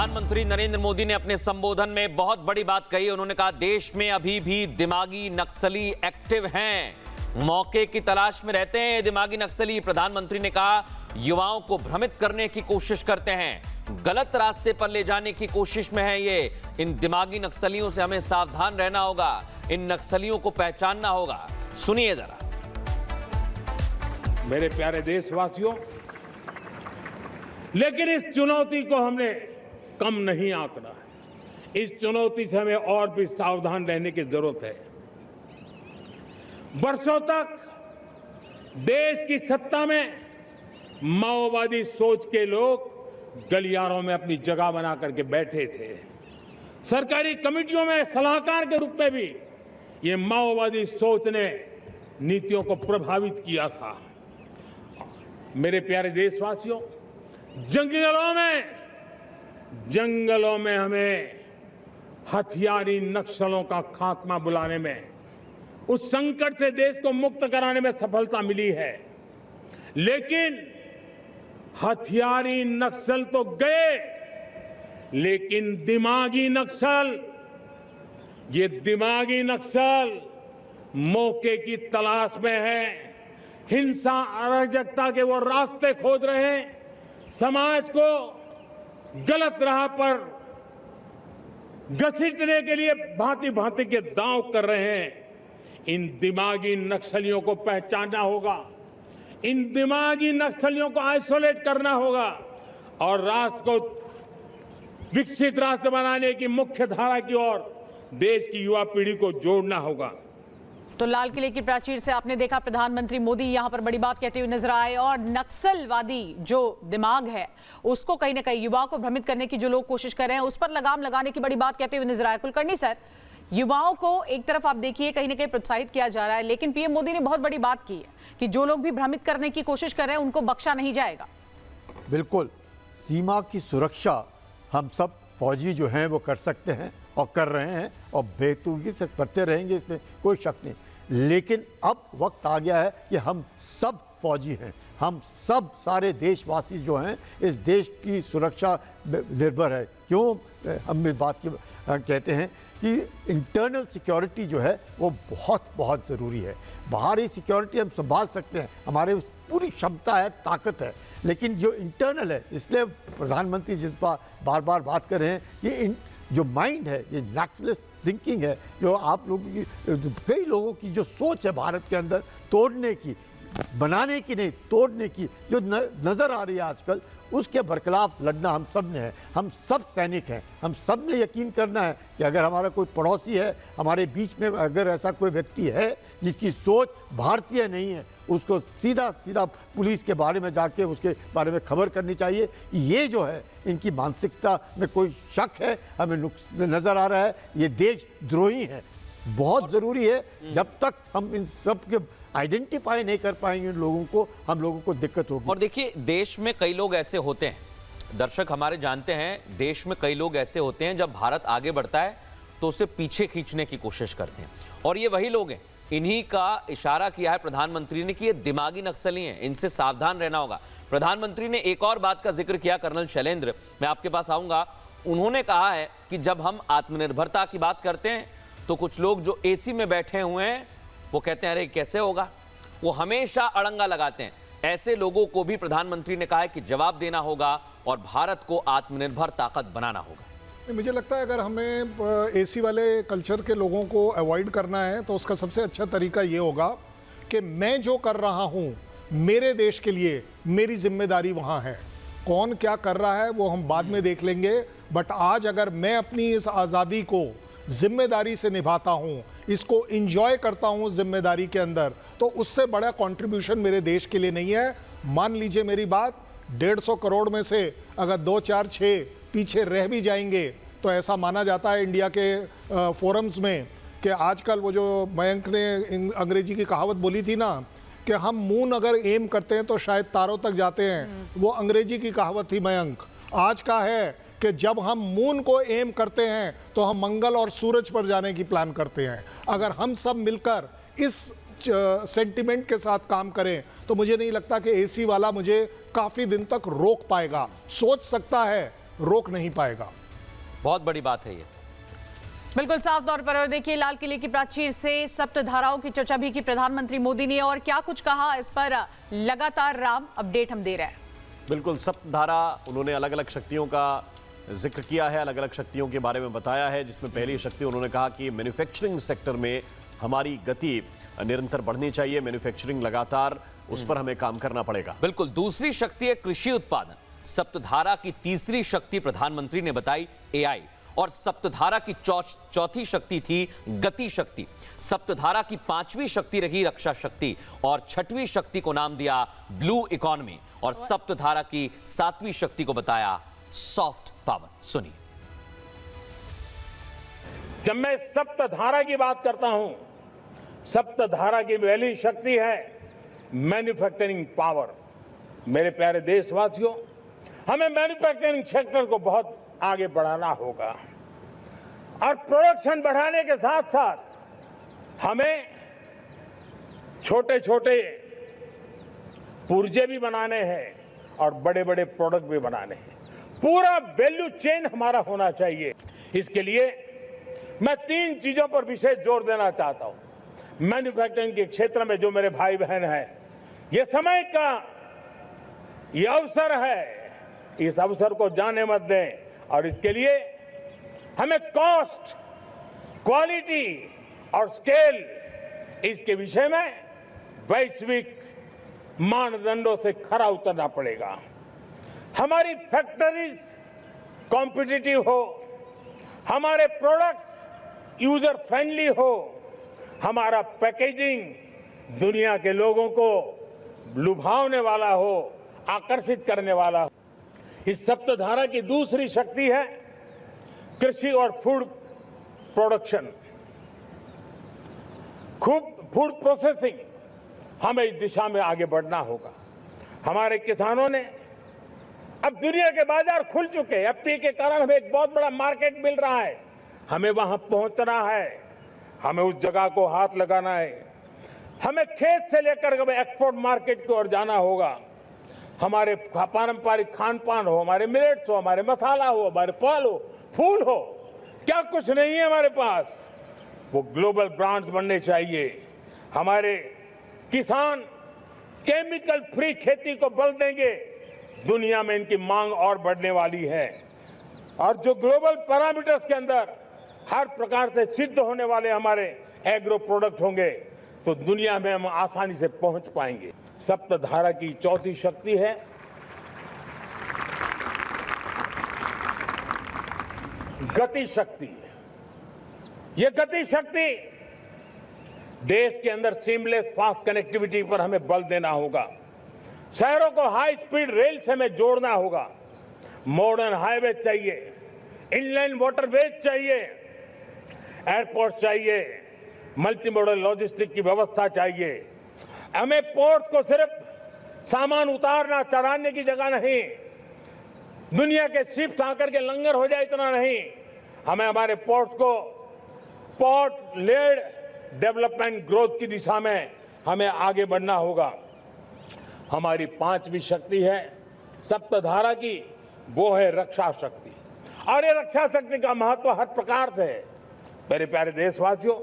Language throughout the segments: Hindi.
प्रधानमंत्री नरेंद्र मोदी ने अपने संबोधन में बहुत बड़ी बात कही। उन्होंने कहा देश में अभी भी दिमागी नक्सली एक्टिव हैं, मौके की तलाश में रहते हैं दिमागी नक्सली। प्रधानमंत्री ने कहा युवाओं को भ्रमित करने की कोशिश करते हैं, गलत रास्ते पर ले जाने की कोशिश में है ये। इन दिमागी नक्सलियों से हमें सावधान रहना होगा, इन नक्सलियों को पहचानना होगा। सुनिए जरा। मेरे प्यारे देशवासियों, लेकिन इस चुनौती को हमने कम नहीं आंकना है। इस चुनौती से हमें और भी सावधान रहने की जरूरत है। वर्षों तक देश की सत्ता में माओवादी सोच के लोग गलियारों में अपनी जगह बना करके बैठे थे। सरकारी कमेटियों में सलाहकार के रूप में भी ये माओवादी सोच ने नीतियों को प्रभावित किया था। मेरे प्यारे देशवासियों, जंगलों में हमें हथियारी नक्सलों का खात्मा बुलाने में, उस संकट से देश को मुक्त कराने में सफलता मिली है। लेकिन हथियारी नक्सल तो गए, लेकिन दिमागी नक्सल, ये दिमागी नक्सल मौके की तलाश में है। हिंसा अराजकता के वो रास्ते खोज रहे हैं, समाज को गलत राह पर घसीटने के लिए भांति भांति के दांव कर रहे हैं। इन दिमागी नक्सलियों को पहचानना होगा, इन दिमागी नक्सलियों को आइसोलेट करना होगा और राष्ट्र को विकसित राष्ट्र बनाने की मुख्य धारा की ओर देश की युवा पीढ़ी को जोड़ना होगा। तो लाल किले की प्राचीर से आपने देखा प्रधानमंत्री मोदी यहां पर बड़ी बात कहते हुए नजर आए और नक्सलवादी जो दिमाग है उसको कहीं ना कहीं युवाओं को भ्रमित करने की जो लोग कोशिश कर रहे हैं उस पर लगाम लगाने की बड़ी बात कहते हुए नजर आए। कुलकर्णी सर, युवाओं को एक तरफ आप देखिए कहीं ना कहीं प्रोत्साहित किया जा रहा है, लेकिन पीएम मोदी ने बहुत बड़ी बात की है कि जो लोग भी भ्रमित करने की कोशिश कर रहे हैं उनको बख्शा नहीं जाएगा। बिल्कुल, सीमा की सुरक्षा हम सब फौजी जो हैं वो कर सकते हैं और कर रहे हैं और बेतुकी से करते रहेंगे, इसमें कोई शक नहीं। लेकिन अब वक्त आ गया है कि हम सब फौजी हैं, हम सब सारे देशवासी जो हैं इस देश की सुरक्षा निर्भर है। क्यों हम इस बात की कहते हैं कि इंटरनल सिक्योरिटी जो है वो बहुत बहुत ज़रूरी है। बाहरी सिक्योरिटी हम संभाल सकते हैं, हमारे पूरी क्षमता है, ताकत है, लेकिन जो इंटरनल है, इसलिए प्रधानमंत्री जिस पर बार बार बात कर रहे हैं, ये जो माइंड है, ये नक्सलिस्ट थिंकिंग है, जो आप लोगों की, कई लोगों की जो सोच है भारत के अंदर तोड़ने की, बनाने की नहीं, तोड़ने की जो नज़र आ रही है आजकल, उसके बरखिलाफ लड़ना हम सब ने है। हम सब सैनिक हैं, हम सब ने यकीन करना है कि अगर हमारा कोई पड़ोसी है, हमारे बीच में अगर ऐसा कोई व्यक्ति है जिसकी सोच भारतीय नहीं है, उसको सीधा सीधा पुलिस के बारे में जाके उसके बारे में खबर करनी चाहिए। ये जो है इनकी मानसिकता में कोई शक है, हमें नज़र आ रहा है, ये देशद्रोही है। बहुत ज़रूरी है, जब तक हम इन सब के आइडेंटिफाई नहीं कर पाएंगे इन लोगों को, हम लोगों को दिक्कत होगी। और देखिए, देश में कई लोग ऐसे होते हैं, दर्शक हमारे जानते हैं, देश में कई लोग ऐसे होते हैं जब भारत आगे बढ़ता है तो उसे पीछे खींचने की कोशिश करते हैं, और ये वही लोग हैं। इन्हीं का इशारा किया है प्रधानमंत्री ने कि ये दिमागी नक्सली हैं, इनसे सावधान रहना होगा। प्रधानमंत्री ने एक और बात का जिक्र किया, कर्नल शैलेंद्र, मैं आपके पास आऊंगा। उन्होंने कहा है कि जब हम आत्मनिर्भरता की बात करते हैं तो कुछ लोग जो एसी में बैठे हुए हैं वो कहते हैं अरे कैसे होगा, वो हमेशा अड़ंगा लगाते हैं। ऐसे लोगों को भी प्रधानमंत्री ने कहा है कि जवाब देना होगा और भारत को आत्मनिर्भर ताकत बनाना होगा। मुझे लगता है अगर हमें एसी वाले कल्चर के लोगों को अवॉइड करना है तो उसका सबसे अच्छा तरीका ये होगा कि मैं जो कर रहा हूँ मेरे देश के लिए, मेरी जिम्मेदारी वहाँ है। कौन क्या कर रहा है वो हम बाद में देख लेंगे, बट आज अगर मैं अपनी इस आज़ादी को जिम्मेदारी से निभाता हूँ, इसको इंजॉय करता हूँ जिम्मेदारी के अंदर, तो उससे बड़ा कंट्रीब्यूशन मेरे देश के लिए नहीं है। मान लीजिए मेरी बात, 150 करोड़ में से अगर 2, 4, 6 पीछे रह भी जाएंगे तो ऐसा माना जाता है इंडिया के फोरम्स में कि आजकल वो जो मयंक ने अंग्रेजी की कहावत बोली थी ना कि हम मून अगर एम करते हैं तो शायद तारों तक जाते हैं, वो अंग्रेजी की कहावत थी मयंक। आज का है कि जब हम मून को एम करते हैं तो हम मंगल और सूरज पर जाने की प्लान करते हैं। अगर हम सब मिलकर इस सेंटिमेंट के साथ काम करें तो मुझे नहीं लगता कि एसी वाला मुझे काफ़ी दिन तक रोक पाएगा। सोच सकता है, रोक नहीं पाएगा। बहुत बड़ी बात है ये। बिल्कुल साफ तौर पर। और देखिए, लाल किले की प्राचीर से सप्त धाराओं की चर्चा भी की प्रधानमंत्री मोदी ने, और क्या कुछ कहा इस पर लगातार राम अपडेट हम दे रहे हैं। बिल्कुल, सप्तधारा, उन्होंने अलग अलग शक्तियों का जिक्र किया है, अलग अलग शक्तियों के बारे में बताया है, जिसमें पहली शक्ति उन्होंने कहा कि मैन्युफैक्चरिंग सेक्टर में हमारी गति निरंतर बढ़नी चाहिए, मैन्युफैक्चरिंग लगातार, उस पर हमें काम करना पड़ेगा। बिल्कुल। दूसरी शक्ति है कृषि उत्पादन। सप्तधारा की तीसरी शक्ति प्रधानमंत्री ने बताई एआई, और सप्तधारा की चौथी शक्ति थी गति शक्ति। सप्तधारा की पांचवी शक्ति रही रक्षा शक्ति, और छठवीं शक्ति को नाम दिया ब्लू इकोनॉमी, और सप्तधारा की सातवीं शक्ति को बताया सॉफ्ट पावर। सुनिए। जब मैं सप्तधारा की बात करता हूं, सप्तधारा की पहली शक्ति है मैन्युफैक्चरिंग पावर। मेरे प्यारे देशवासियों, हमें मैन्युफैक्चरिंग सेक्टर को बहुत आगे बढ़ाना होगा, और प्रोडक्शन बढ़ाने के साथ साथ हमें छोटे छोटे पुर्जे भी बनाने हैं और बड़े बड़े प्रोडक्ट भी बनाने हैं। पूरा वैल्यू चेन हमारा होना चाहिए। इसके लिए मैं 3 चीजों पर विशेष जोर देना चाहता हूं। मैन्युफैक्चरिंग के क्षेत्र में जो मेरे भाई बहन हैं, ये समय का ये अवसर है, इस अवसर को जाने मत दें, और इसके लिए हमें कॉस्ट, क्वालिटी और स्केल, इसके विषय में वैश्विक मानदंडों से खरा उतरना पड़ेगा। हमारी फैक्ट्रीज कॉम्पिटिटिव हो, हमारे प्रोडक्ट्स यूजर फ्रेंडली हो, हमारा पैकेजिंग दुनिया के लोगों को लुभावने वाला हो, आकर्षित करने वाला हो। इस सप्तधारा की दूसरी शक्ति है कृषि और फूड प्रोडक्शन, फूड प्रोसेसिंग। हमें इस दिशा में आगे बढ़ना होगा। हमारे किसानों ने, अब दुनिया के बाजार खुल चुके हैं, एफटीए के कारण हमें एक बहुत बड़ा मार्केट मिल रहा है। हमें वहां पहुंचना है, हमें उस जगह को हाथ लगाना है। हमें खेत से लेकर एक्सपोर्ट मार्केट की ओर जाना होगा। हमारे पारंपरिक खान पान हो, हमारे मिलेट्स हो, हमारे मसाला हो, हमारे फल हो, फूल हो, क्या कुछ नहीं है हमारे पास, वो ग्लोबल ब्रांड्स बनने चाहिए। हमारे किसान केमिकल फ्री खेती को बल देंगे, दुनिया में इनकी मांग और बढ़ने वाली है। और जो ग्लोबल पैरामीटर्स के अंदर हर प्रकार से सिद्ध होने वाले हमारे एग्रो प्रोडक्ट होंगे, तो दुनिया में हम आसानी से पहुंच पाएंगे। सप्तधारा की चौथी शक्ति है गति शक्ति। ये गति शक्ति, देश के अंदर सीमलेस फास्ट कनेक्टिविटी पर हमें बल देना होगा। शहरों को हाई स्पीड रेल से हमें जोड़ना होगा। मॉडर्न हाईवे चाहिए, इनलैंड वाटरवेज चाहिए, एयरपोर्ट चाहिए, मल्टी मॉडल लॉजिस्टिक की व्यवस्था चाहिए। हमें पोर्ट्स को सिर्फ सामान उतारना चढ़ाने की जगह नहीं, दुनिया के शिप्स आकर के लंगर हो जाए इतना नहीं, हमें हमारे पोर्ट्स को पोर्ट लेड डेवलपमेंट ग्रोथ की दिशा में हमें आगे बढ़ना होगा। हमारी पांचवी शक्ति है सप्तधारा की, वो है रक्षा शक्ति। और ये रक्षा शक्ति का महत्व हर प्रकार से है। मेरे प्यारे देशवासियों,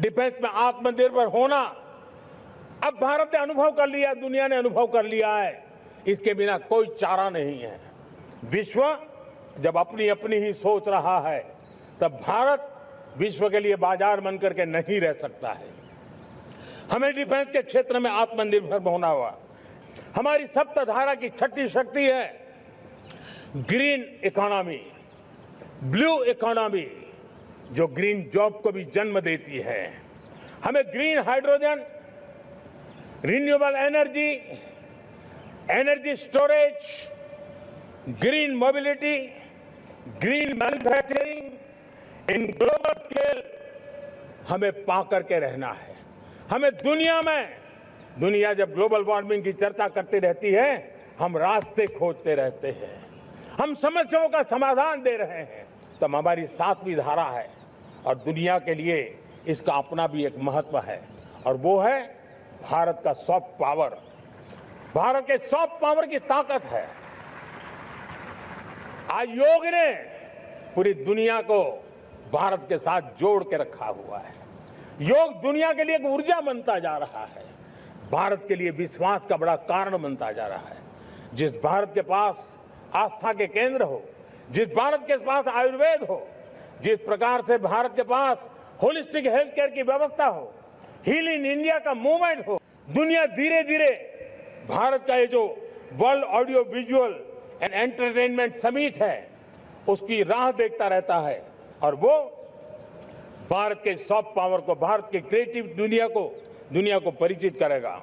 डिफेंस में आत्मनिर्भर होना अब भारत ने अनुभव कर लिया, दुनिया ने अनुभव कर लिया है, इसके बिना कोई चारा नहीं है। विश्व जब अपनी अपनी ही सोच रहा है, तब भारत विश्व के लिए बाजार बन करके नहीं रह सकता है। हमें डिफेंस के क्षेत्र में आत्मनिर्भर होना होगा। हमारी सप्तधारा की छठी शक्ति है ग्रीन इकोनॉमी, ब्लू इकोनॉमी, जो ग्रीन जॉब को भी जन्म देती है। हमें green hydrogen, renewable energy, energy storage, green mobility, green manufacturing in global scale हमें पा करके रहना है। हमें दुनिया जब ग्लोबल वार्मिंग की चर्चा करती रहती है, हम रास्ते खोजते रहते हैं, हम समस्याओं का समाधान दे रहे हैं। तो हमारी सातवीं धारा है, और दुनिया के लिए इसका अपना भी एक महत्व है, और वो है भारत का सॉफ्ट पावर। भारत के सॉफ्ट पावर की ताकत है। आज योग ने पूरी दुनिया को भारत के साथ जोड़ के रखा हुआ है। योग दुनिया के लिए एक ऊर्जा बनता जा रहा है, भारत के लिए विश्वास का बड़ा कारण बनता जा रहा है। जिस भारत के पास आस्था के केंद्र हो, जिस भारत के पास आयुर्वेद हो, जिस प्रकार से भारत के पास होलिस्टिक हेल्थ केयर की व्यवस्था हो, हील इन इंडिया का मूवमेंट हो, दुनिया धीरे धीरे भारत का ये जो world audio visual and entertainment summit है उसकी राह देखता रहता है और वो भारत के सॉफ्ट पावर को, भारत के क्रिएटिव दुनिया को परिचित करेगा।